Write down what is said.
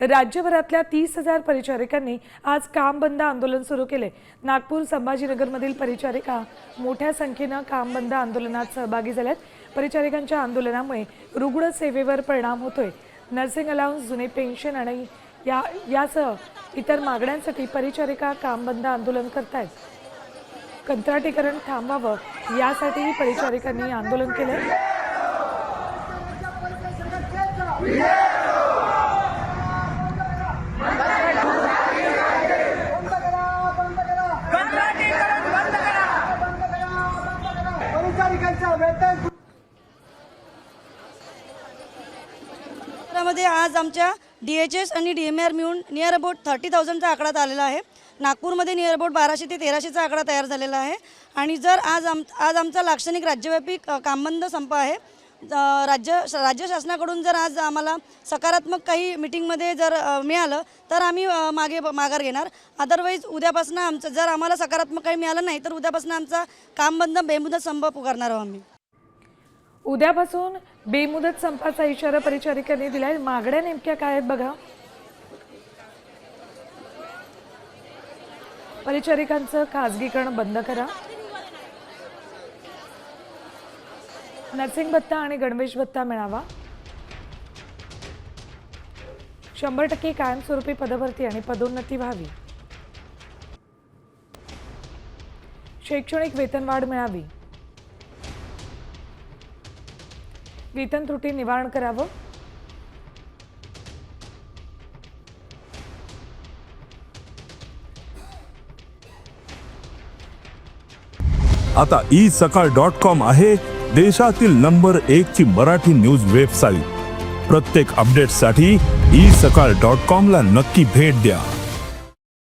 राज्यभरातल्या 30,000 परिचारिकांनी आज काम बंद आंदोलन सुरू केले। नागपूर संभाजीनगरमधील परिचारिका मोठ्या संख्येने काम बंद आंदोलनात सहभागी झाल्यात। परिचारिकांच्या आंदोलनामुळे रुग्ण सेवेवर परिणाम होतोय। नर्सिंग अलाउन्स, जुने पेन्शन आणि यासह इतर मागण्यांसाठी परिचारिका काम बंद आंदोलन करतायत। कंत्राटीकरण थांबवावं यासाठी परिचारिकांनी आंदोलन केलंय। मध्ये आज आमच्या DHS आणि DMR मिळून नियर अबाउट 30,000चा आकडा आलेला आहे। नागपूरमध्ये नियर अबाउट 1200 ते 1300चा आकडा तयार झालेला आहे। आणि जर आज आमचा लाक्षणिक राज्यव्यापी कामबंद संप आहे। राज्य शासनाकडून जर आज आम्हाला सकारात्मक काही मीटिंगमध्ये जर मिळालं तर आम्ही माघार घेणार। अदरवाईज उद्यापासून आमचं जर आम्हाला सकारात्मक काही मिळालं नाही तर उद्यापासून आमचा कामबंद बेमुदत संप पुकारणार आहोत आम्ही। उद्यापासून बेमुदत संपाचा इशारा परिचारिकांनी दिलाय। मागण्या नेमक्या काय आहेत बघा। परिचारिकांचं खासगीकरण बंद करा, नर्सिंग भत्ता आणि गणवेश भत्ता मिळावा, 100% कायमस्वरूपी पदभरती आणि पदोन्नती व्हावी, शैक्षणिक वेतनवाढ मिळावी, वेतन त्रुटी निवारण करावं, आता isakal.com आहे देशातील नंबर 1 ची मराठी न्यूज वेबसाईट। प्रत्येक अपडेटसाठी isakal.com ला नक्की भेट द्या।